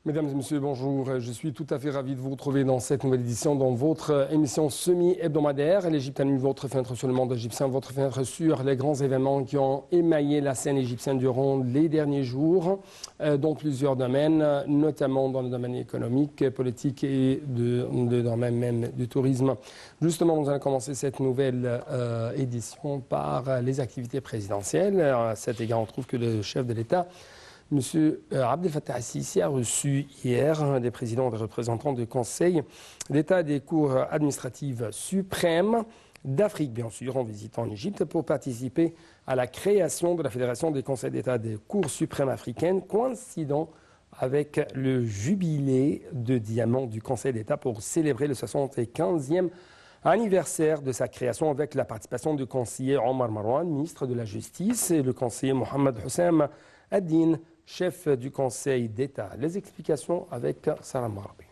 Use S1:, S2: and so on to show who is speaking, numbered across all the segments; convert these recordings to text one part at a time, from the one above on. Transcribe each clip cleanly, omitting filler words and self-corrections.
S1: Mesdames et messieurs, bonjour. Je suis tout à fait ravi de vous retrouver dans cette nouvelle édition dans votre émission semi-hebdomadaire. L'Égypte a mis votre fenêtre sur le monde égyptien, votre fenêtre sur les grands événements qui ont émaillé la scène égyptienne durant les derniers jours, dans plusieurs domaines, notamment dans le domaine économique, politique et dans le domaine même du tourisme. Justement, nous allons commencer cette nouvelle édition par les activités présidentielles. À cet égard, on trouve que le chef de l'État, M. Abdel Fattah al-Sisi, a reçu hier des présidents et des représentants du Conseil d'État des cours administratives suprêmes d'Afrique, bien sûr, en visitant l'Égypte pour participer à la création de la Fédération des conseils d'État des cours suprêmes africaines, coïncidant avec le jubilé de diamant du Conseil d'État pour célébrer le 75e anniversaire de sa création, avec la participation du conseiller Omar Marwan, ministre de la Justice, et le conseiller Mohamed Houssam Ad-Din, chef du Conseil d'État. Les explications avec Sarah Marabi.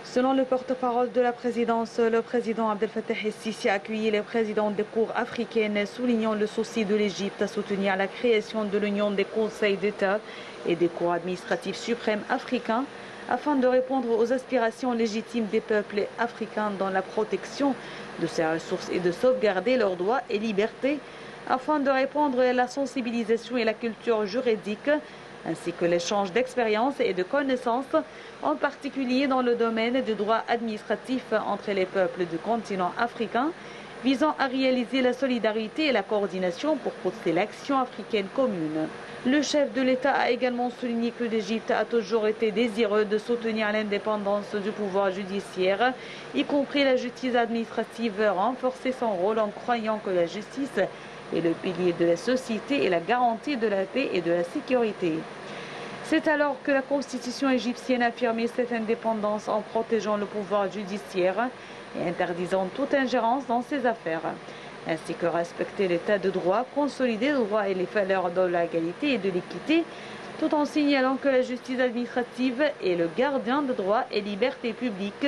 S2: Selon le porte-parole de la présidence, le président Abdel Fattah al-Sisi a accueilli les présidents des cours africaines, soulignant le souci de l'Égypte à soutenir la création de l'Union des conseils d'État et des cours administratifs suprêmes africains, afin de répondre aux aspirations légitimes des peuples africains dans la protection de ces ressources et de sauvegarder leurs droits et libertés, afin de répondre à la sensibilisation et la culture juridique, ainsi que l'échange d'expériences et de connaissances, en particulier dans le domaine du droit administratif entre les peuples du continent africain, visant à réaliser la solidarité et la coordination pour pousser l'action africaine commune. Le chef de l'État a également souligné que l'Égypte a toujours été désireux de soutenir l'indépendance du pouvoir judiciaire, y compris la justice administrative, renforcer son rôle en croyant que la justice est le pilier de la société et la garantie de la paix et de la sécurité. C'est alors que la constitution égyptienne a affirmé cette indépendance en protégeant le pouvoir judiciaire et interdisant toute ingérence dans ses affaires, ainsi que respecter l'état de droit, consolider le droit et les valeurs de l'égalité et de l'équité, tout en signalant que la justice administrative est le gardien de droits et libertés publiques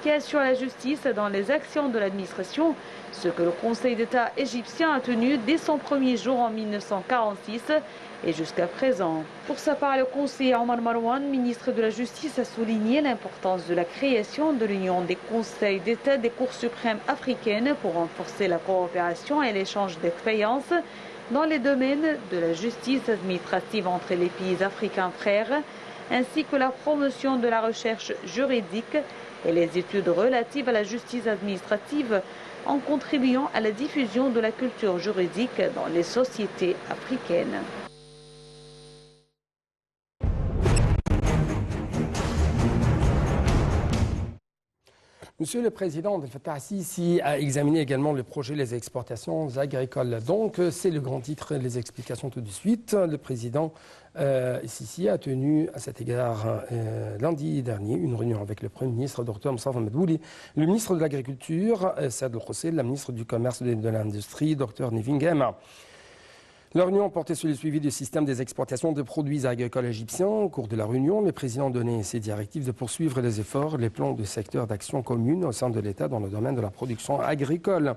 S2: qui assure la justice dans les actions de l'administration, ce que le Conseil d'État égyptien a tenu dès son premier jour en 1946 et jusqu'à présent. Pour sa part, le conseiller Omar Marwan, ministre de la Justice, a souligné l'importance de la création de l'Union des conseils d'État des cours suprêmes africaines pour renforcer la coopération et l'échange d'expériences dans les domaines de la justice administrative entre les pays africains frères, ainsi que la promotion de la recherche juridique et les études relatives à la justice administrative, en contribuant à la diffusion de la culture juridique dans les sociétés africaines.
S1: Monsieur le Président Abdel Fattah al-Sisi a examiné également le projet Les exportations agricoles. Donc, c'est le grand titre, les explications tout de suite. Le Président Sisi a tenu à cet égard lundi dernier une réunion avec le Premier ministre Dr Moustapha Madbouli, le ministre de l'Agriculture Saad El-Khossel, la ministre du Commerce et de l'Industrie Dr Nevin Gema. La réunion portait sur le suivi du système des exportations de produits agricoles égyptiens. Au cours de la réunion, le président donnait ses directives de poursuivre les efforts, les plans de secteur d'action commune au sein de l'État dans le domaine de la production agricole.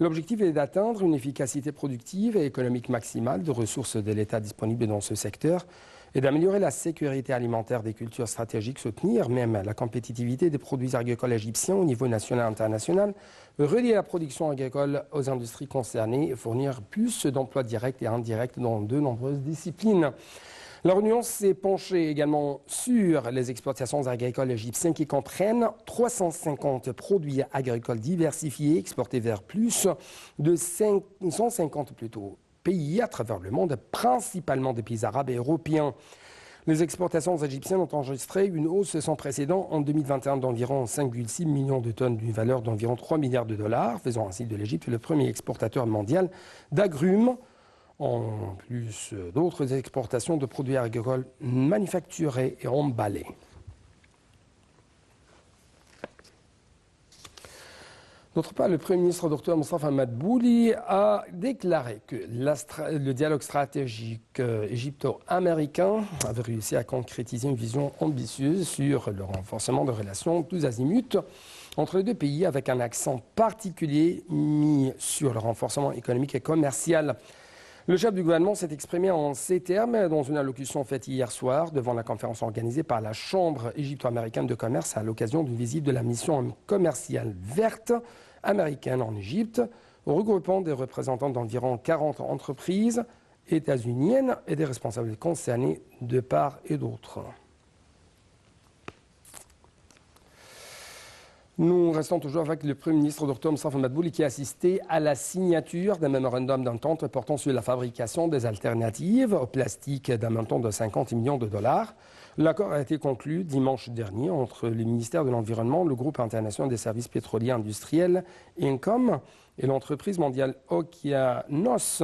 S1: L'objectif est d'atteindre une efficacité productive et économique maximale de ressources de l'État disponibles dans ce secteur et d'améliorer la sécurité alimentaire des cultures stratégiques, soutenir même la compétitivité des produits agricoles égyptiens au niveau national et international, relier la production agricole aux industries concernées et fournir plus d'emplois directs et indirects dans de nombreuses disciplines. La réunion s'est penchée également sur les exportations agricoles égyptiennes qui comprennent 350 produits agricoles diversifiés exportés vers plus de 150 pays à travers le monde, principalement des pays arabes et européens. Les exportations égyptiennes ont enregistré une hausse sans précédent en 2021 d'environ 5,6 millions de tonnes d'une valeur d'environ 3 milliards de dollars, faisant ainsi de l'Égypte le premier exportateur mondial d'agrumes, en plus d'autres exportations de produits agricoles manufacturés et emballés. D'autre part, le Premier ministre Dr Moustapha Madbouli a déclaré que le dialogue stratégique égypto-américain avait réussi à concrétiser une vision ambitieuse sur le renforcement de relations tous azimuts entre les deux pays, avec un accent particulier mis sur le renforcement économique et commercial. Le chef du gouvernement s'est exprimé en ces termes dans une allocution faite hier soir devant la conférence organisée par la Chambre égypto-américaine de commerce à l'occasion d'une visite de la mission commerciale verte américaine en Égypte, regroupant des représentants d'environ 40 entreprises états-uniennes et des responsables concernés de part et d'autre. Nous restons toujours avec le Premier ministre Dr Moustafa Madbouli qui a assisté à la signature d'un mémorandum d'entente portant sur la fabrication des alternatives au plastique d'un montant de 50 millions de dollars. L'accord a été conclu dimanche dernier entre le ministère de l'Environnement, le groupe international des services pétroliers industriels, INCOM, et l'entreprise mondiale Okeanos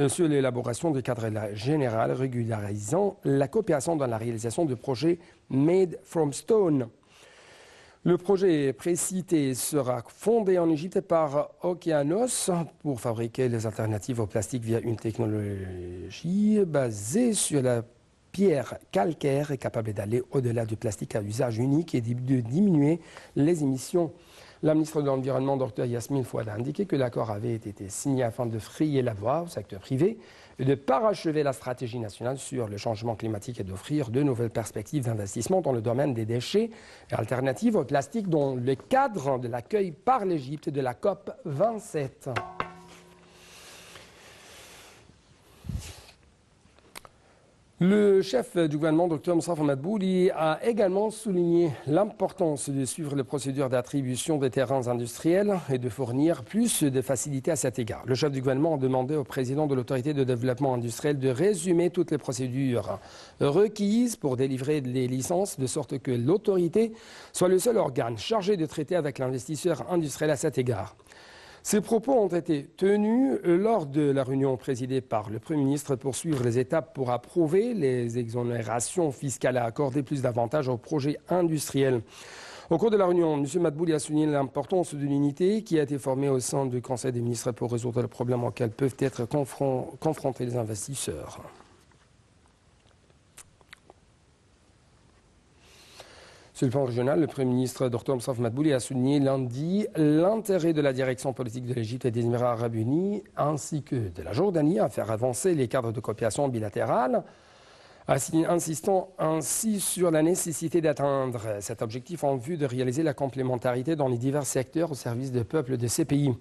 S1: sur l'élaboration du cadre général régularisant la coopération dans la réalisation du projet Made from Stone. Le projet précité sera fondé en Égypte par Okeanos pour fabriquer les alternatives au plastique via une technologie basée sur la pierre calcaire et capable d'aller au-delà du plastique à usage unique et de diminuer les émissions. La ministre de l'Environnement, Dr Yasmine Fouad, a indiqué que l'accord avait été signé afin de frayer la voie au secteur privé et de parachever la stratégie nationale sur le changement climatique et d'offrir de nouvelles perspectives d'investissement dans le domaine des déchets et alternatives au plastique dans le cadre de l'accueil par l'Égypte de la COP 27. Le chef du gouvernement, Dr Moustafa Madbouli, a également souligné l'importance de suivre les procédures d'attribution des terrains industriels et de fournir plus de facilités à cet égard. Le chef du gouvernement a demandé au président de l'autorité de développement industriel de résumer toutes les procédures requises pour délivrer les licences, de sorte que l'autorité soit le seul organe chargé de traiter avec l'investisseur industriel à cet égard. Ces propos ont été tenus lors de la réunion présidée par le Premier ministre pour suivre les étapes pour approuver les exonérations fiscales et accorder plus d'avantages aux projets industriels. Au cours de la réunion, M. Madbouli a souligné l'importance d'une unité qui a été formée au sein du Conseil des ministres pour résoudre les problèmes auxquels peuvent être confrontés les investisseurs. Sur le plan régional, le Premier ministre Dr Moustafa Madbouli a souligné lundi l'intérêt de la direction politique de l'Égypte et des Émirats arabes unis ainsi que de la Jordanie à faire avancer les cadres de coopération bilatérale, insistant ainsi sur la nécessité d'atteindre cet objectif en vue de réaliser la complémentarité dans les divers secteurs au service des peuples de ces pays.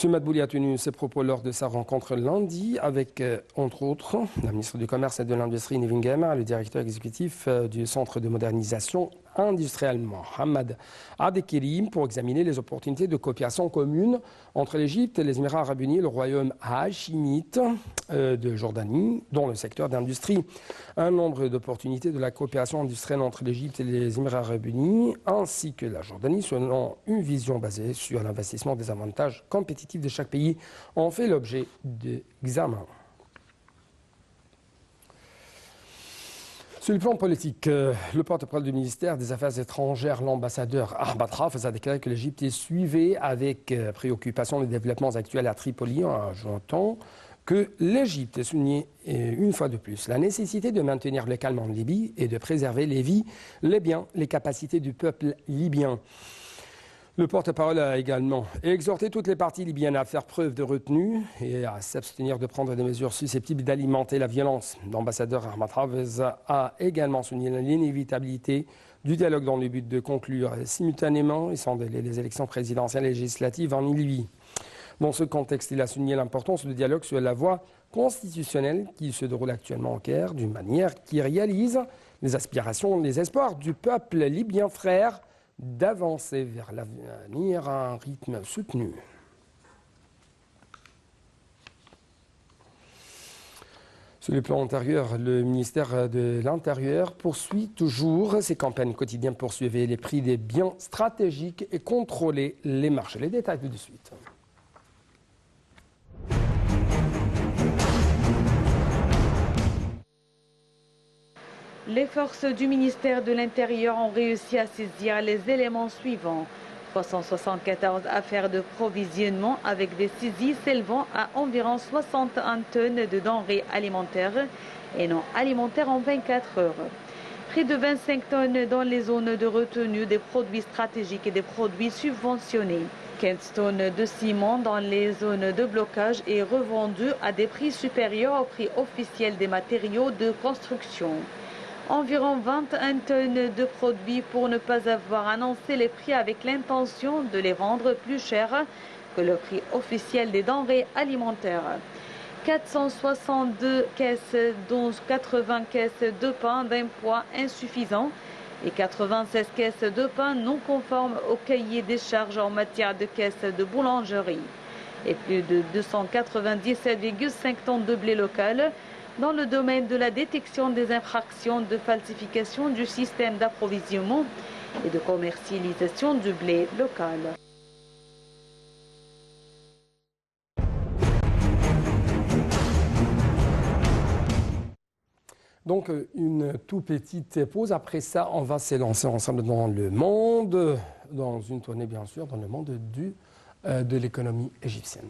S1: M. Madbouli a tenu ses propos lors de sa rencontre lundi avec, entre autres, la ministre du Commerce et de l'Industrie, Nevin Gamer, le directeur exécutif du Centre de modernisation industrielle, Mohamed Adekerim, pour examiner les opportunités de coopération commune entre l'Égypte, les Émirats arabes unis et le royaume hachimite de Jordanie dans le secteur d'industrie. Un nombre d'opportunités de la coopération industrielle entre l'Égypte et les Émirats arabes unis ainsi que la Jordanie selon une vision basée sur l'investissement des avantages compétitifs de chaque pays ont fait l'objet d'examens. Sur le plan politique, le porte-parole du ministère des Affaires étrangères, l'ambassadeur Ahmad Hafez, a déclaré que l'Égypte suivait avec préoccupation les développements actuels à Tripoli en ajoutant que l'Égypte soulignait une fois de plus la nécessité de maintenir le calme en Libye et de préserver les vies, les biens, les capacités du peuple libyen. Le porte-parole a également exhorté toutes les parties libyennes à faire preuve de retenue et à s'abstenir de prendre des mesures susceptibles d'alimenter la violence. L'ambassadeur Ahmad Hafez a également souligné l'inévitabilité du dialogue dans le but de conclure simultanément et sans délai les élections présidentielles et législatives en Libye. Dans ce contexte, il a souligné l'importance du dialogue sur la voie constitutionnelle qui se déroule actuellement au Caire d'une manière qui réalise les aspirations, les espoirs du peuple libyen frère d'avancer vers l'avenir à un rythme soutenu. Sur le plan intérieur, le ministère de l'Intérieur poursuit toujours ses campagnes quotidiennes pour suivre les prix des biens stratégiques et contrôler les marchés. Les détails tout de suite.
S2: Les forces du ministère de l'Intérieur ont réussi à saisir les éléments suivants. 374 affaires de provisionnement avec des saisies s'élevant à environ 61 tonnes de denrées alimentaires et non alimentaires en 24 heures. Près de 25 tonnes dans les zones de retenue des produits stratégiques et des produits subventionnés. 15 tonnes de ciment dans les zones de blocage est revendu à des prix supérieurs au prix officiel des matériaux de construction. Environ 21 tonnes de produits pour ne pas avoir annoncé les prix avec l'intention de les vendre plus cher que le prix officiel des denrées alimentaires. 462 caisses, dont 80 caisses de pain d'un poids insuffisant et 96 caisses de pain non conformes au cahier des charges en matière de caisses de boulangerie et plus de 297,5 tonnes de blé local dans le domaine de la détection des infractions de falsification du système d'approvisionnement et de commercialisation du blé local.
S1: Donc, une toute petite pause. Après ça, on va s'élancer ensemble dans le monde, dans une tournée bien sûr, dans le monde de l'économie égyptienne.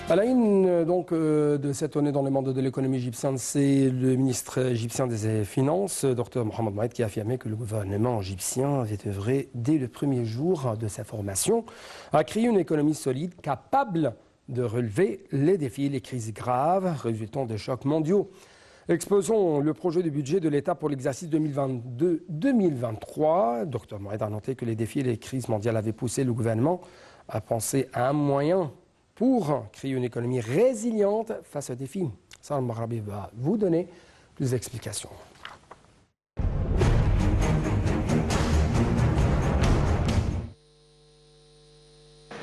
S1: À la une donc, de cette tournée dans le monde de l'économie égyptienne, c'est le ministre égyptien des Finances, Dr Mohamed Moaid, qui a affirmé que le gouvernement égyptien avait œuvré dès le premier jour de sa formation à créer une économie solide capable de relever les défis et les crises graves résultant des chocs mondiaux. Exposons le projet de budget de l'État pour l'exercice 2022-2023. Dr Moaid a noté que les défis et les crises mondiales avaient poussé le gouvernement à penser à un moyen pour créer une économie résiliente face aux défis. Salam Marabi va vous donner plus d'explications.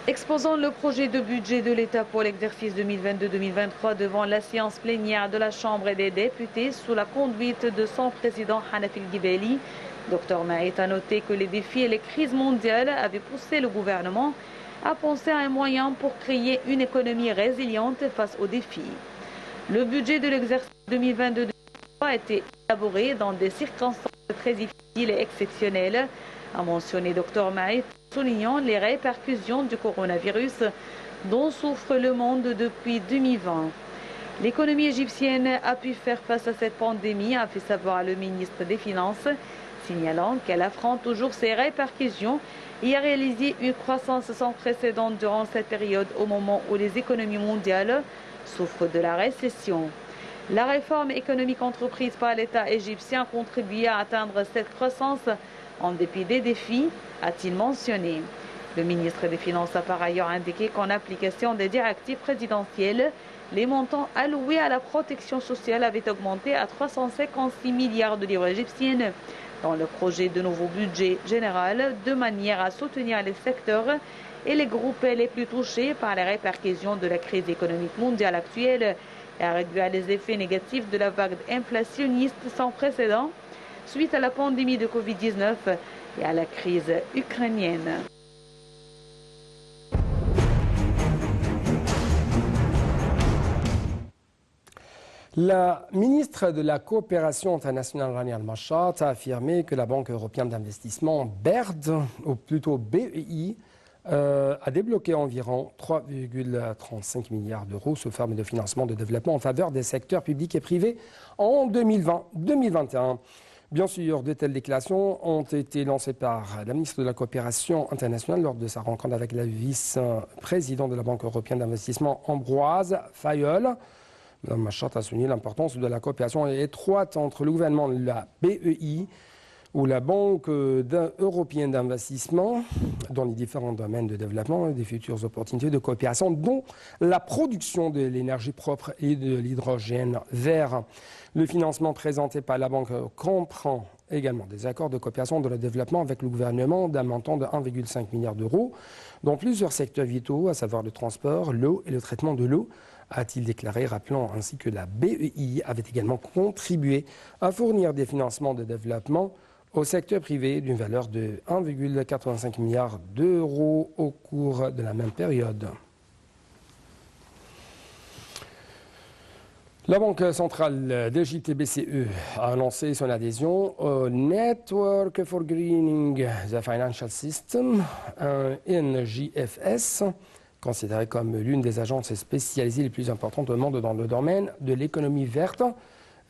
S2: Exposant le projet de budget de l'État pour l'exercice 2022-2023 devant la séance plénière de la Chambre des députés sous la conduite de son président Hanaf El-Ghibeli, Dr Moaid a noté que les défis et les crises mondiales avaient poussé le gouvernement à penser à un moyen pour créer une économie résiliente face aux défis. Le budget de l'exercice 2022-2023 a été élaboré dans des circonstances très difficiles et exceptionnelles, a mentionné Dr Moaid, soulignant les répercussions du coronavirus dont souffre le monde depuis 2020. L'économie égyptienne a pu faire face à cette pandémie, a fait savoir le ministre des Finances, signalant qu'elle affronte toujours ses répercussions et a réalisé une croissance sans précédent durant cette période au moment où les économies mondiales souffrent de la récession. La réforme économique entreprise par l'État égyptien a contribué à atteindre cette croissance en dépit des défis, a-t-il mentionné. Le ministre des Finances a par ailleurs indiqué qu'en application des directives présidentielles, les montants alloués à la protection sociale avaient augmenté à 356 milliards de livres égyptiennes dans le projet de nouveau budget général, de manière à soutenir les secteurs et les groupes les plus touchés par les répercussions de la crise économique mondiale actuelle et à réduire les effets négatifs de la vague inflationniste sans précédent suite à la pandémie de Covid-19 et à la crise ukrainienne.
S1: La ministre de la Coopération internationale, Rania Al-Mashat, a affirmé que la Banque européenne d'investissement, BERD, ou plutôt BEI, a débloqué environ 3,35 milliards d'euros sous forme de financement de développement en faveur des secteurs publics et privés en 2020-2021. Bien sûr, de telles déclarations ont été lancées par la ministre de la Coopération internationale lors de sa rencontre avec la vice-présidente de la Banque européenne d'investissement, Ambroise Fayol. Mme Mashat a souligné l'importance de la coopération étroite entre le gouvernement de la BEI ou la Banque européenne d'investissement dans les différents domaines de développement et des futures opportunités de coopération, dont la production de l'énergie propre et de l'hydrogène vert. Le financement présenté par la Banque comprend également des accords de coopération de le développement avec le gouvernement d'un montant de 1,5 milliard d'euros dans plusieurs secteurs vitaux, à savoir le transport, l'eau et le traitement de l'eau, a-t-il déclaré, rappelant ainsi que la BEI avait également contribué à fournir des financements de développement au secteur privé d'une valeur de 1,85 milliard d'euros au cours de la même période. La Banque centrale d'Égypte, BCE, a annoncé son adhésion au Network for Greening the Financial System, un NJFS, considéré comme l'une des agences spécialisées les plus importantes au monde dans le domaine de l'économie verte.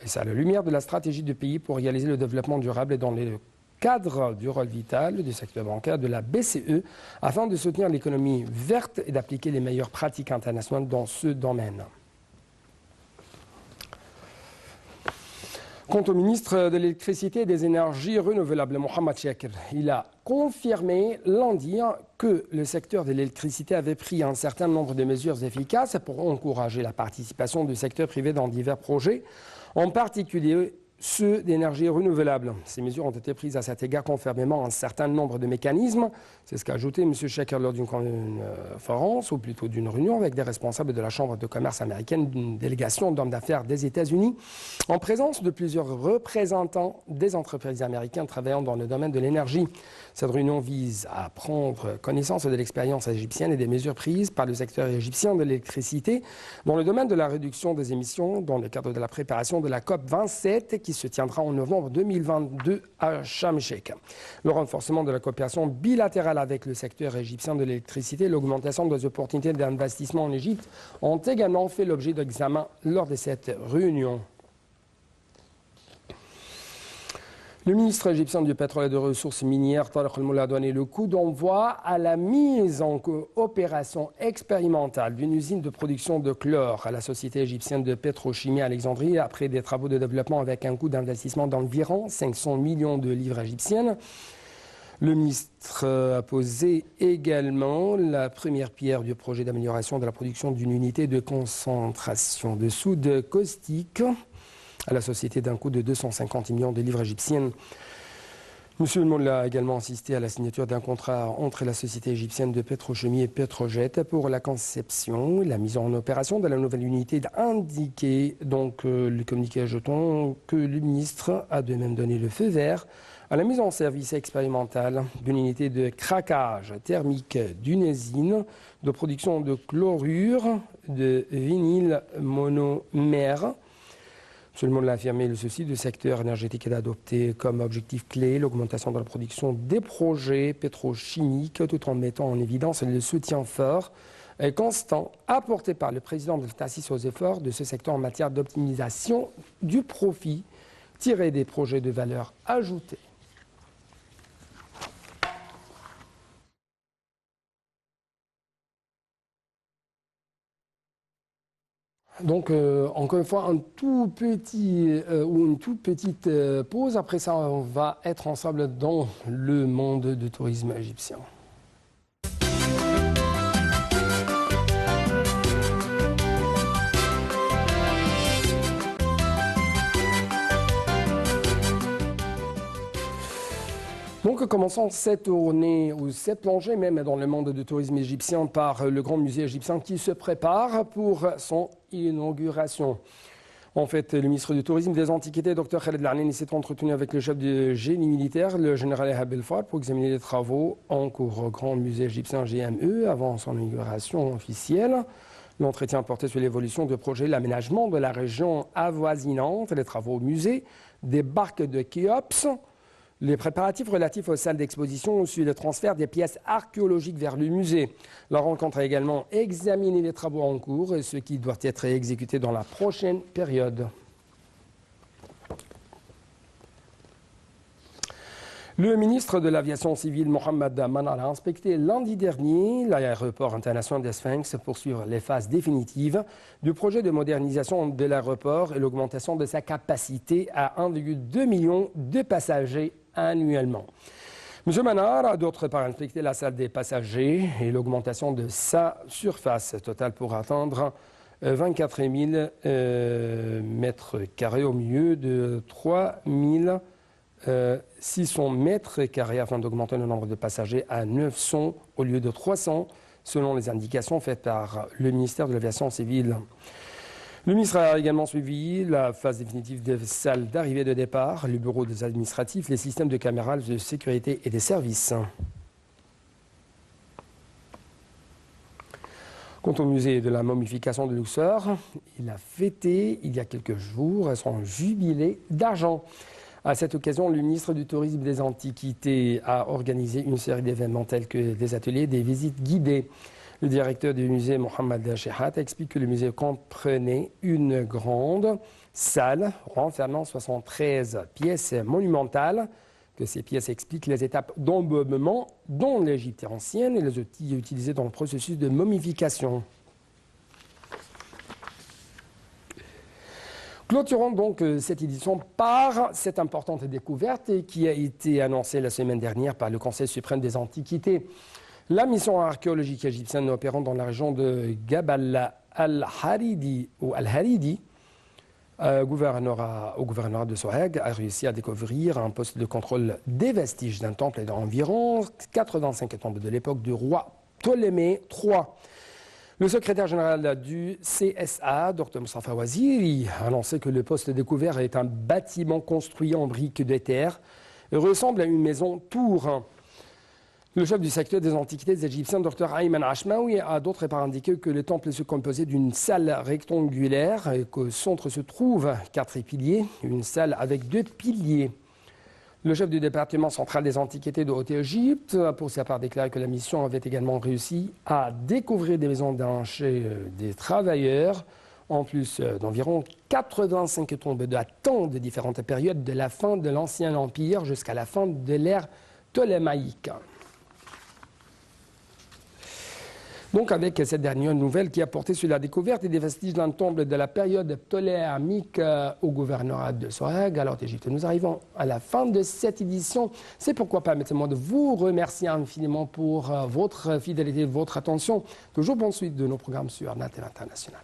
S1: Et c'est à la lumière de la stratégie du pays pour réaliser le développement durable et dans le cadre du rôle vital du secteur bancaire de la BCE, afin de soutenir l'économie verte et d'appliquer les meilleures pratiques internationales dans ce domaine. Quant au ministre de l'Électricité et des Énergies renouvelables, Mohamed Chakr, il a confirmé lundi que le secteur de l'électricité avait pris un certain nombre de mesures efficaces pour encourager la participation du secteur privé dans divers projets, en particulier ceux d'énergie renouvelable. Ces mesures ont été prises à cet égard conformément à un certain nombre de mécanismes. C'est ce qu'a ajouté M. Chakr lors d'une conférence, ou plutôt d'une réunion avec des responsables de la Chambre de commerce américaine, d'une délégation d'hommes d'affaires des États-Unis, en présence de plusieurs représentants des entreprises américaines travaillant dans le domaine de l'énergie. Cette réunion vise à prendre connaissance de l'expérience égyptienne et des mesures prises par le secteur égyptien de l'électricité dans le domaine de la réduction des émissions dans le cadre de la préparation de la COP27 qui se tiendra en novembre 2022 à Sharm el-Sheikh. Le renforcement de la coopération bilatérale avec le secteur égyptien de l'électricité et l'augmentation des opportunités d'investissement en Égypte ont également fait l'objet d'examen lors de cette réunion. Le ministre égyptien du pétrole et des ressources minières, Tariq El-Molla, a donné le coup d'envoi à la mise en opération expérimentale d'une usine de production de chlore à la société égyptienne de pétrochimie à Alexandrie après des travaux de développement avec un coût d'investissement d'environ 500 millions de livres égyptiennes. Le ministre a posé également la première pierre du projet d'amélioration de la production d'une unité de concentration de soude caustique à la société d'un coût de 250 millions de livres égyptiennes. M. El-Molla a également assisté à la signature d'un contrat entre la société égyptienne de pétrochimie et Petrojet pour la conception et la mise en opération de la nouvelle unité indiquée. Donc, le communiqué ajoutant que le ministre a de même donné le feu vert à la mise en service expérimentale d'une unité de craquage thermique d'une usine de production de chlorure de vinyle monomère. M. El-Molla a affirmé le souci du secteur énergétique et d'adopter comme objectif clé l'augmentation de la production des projets pétrochimiques tout en mettant en évidence le soutien fort et constant apporté par le président de l'État aux efforts de ce secteur en matière d'optimisation du profit tiré des projets de valeur ajoutée. Donc, encore une fois, un tout petit ou une toute petite pause. Après ça, on va être ensemble dans le monde du tourisme égyptien. Donc, commençons cette tournée ou cette plongée même dans le monde du tourisme égyptien par le Grand Musée égyptien qui se prépare pour son inauguration. En fait, le ministre du Tourisme et des Antiquités, Dr Khaled El-Agnani, s'est entretenu avec le chef du génie militaire, le général Ehab El-Far, pour examiner les travaux en cours au Grand Musée égyptien GME avant son inauguration officielle. L'entretien portait sur l'évolution du projet, l'aménagement de la région avoisinante, les travaux au musée, des barques de Khéops, les préparatifs relatifs aux salles d'exposition ont suivi le transfert des pièces archéologiques vers le musée. La rencontre a également examiné les travaux en cours et ce qui doit être exécuté dans la prochaine période. Le ministre de l'Aviation civile, Mohamed Manar, a inspecté lundi dernier l'aéroport international des Sphinx pour suivre les phases définitives du projet de modernisation de l'aéroport et l'augmentation de sa capacité à 1,2 million de passagers annuellement. M. Manar a d'autre part inspecté la salle des passagers et l'augmentation de sa surface totale pour atteindre 24 000 mètres carrés au milieu de 3 600 mètres carrés afin d'augmenter le nombre de passagers à 900 au lieu de 300 selon les indications faites par le ministère de l'Aviation civile. Le ministre a également suivi la phase définitive des salles d'arrivée et de départ, le bureau des administratifs, les systèmes de caméras de sécurité et des services. Quant au musée de la momification de Luxor, il a fêté il y a quelques jours son jubilé d'argent. À cette occasion, le ministre du Tourisme et des Antiquités a organisé une série d'événements tels que des ateliers, des visites guidées. Le directeur du musée, Mohamed Shehat, explique que le musée comprenait une grande salle renfermant 73 pièces monumentales, que ces pièces expliquent les étapes d'embaumement dans l'Égypte ancienne et les outils utilisés dans le processus de momification. Clôturons donc cette édition par cette importante découverte qui a été annoncée la semaine dernière par le Conseil suprême des Antiquités. La mission archéologique égyptienne opérant dans la région de Gabal al-Haridi ou al-Haridi, au gouvernorat de Sohag, a réussi à découvrir un poste de contrôle des vestiges d'un temple d'environ 85 tombes de l'époque du roi Ptolémée III. Le secrétaire général du CSA, Dr Moustapha Waziri, a annoncé que le poste découvert est un bâtiment construit en briques de terre et ressemble à une maison tour. Le chef du secteur des antiquités égyptiennes, Dr Ayman Ashmawi, a d'autre part indiqué que le temple se composait d'une salle rectangulaire et qu'au centre se trouvent 4 piliers, une salle avec 2 piliers. Le chef du département central des antiquités de Haute-Égypte a pour sa part déclaré que la mission avait également réussi à découvrir des maisons chez des travailleurs, en plus d'environ 85 tombes datant de différentes périodes de la fin de l'Ancien Empire jusqu'à la fin de l'ère ptolémaïque. Donc avec cette dernière nouvelle qui a porté sur la découverte des vestiges d'un temple de la période ptolémique au gouvernorat de Sohag, alors d'Égypte. Nous arrivons à la fin de cette édition. C'est pourquoi permettez-moi de vous remercier infiniment pour votre fidélité, votre attention. Toujours bonne suite de nos programmes sur Natel International.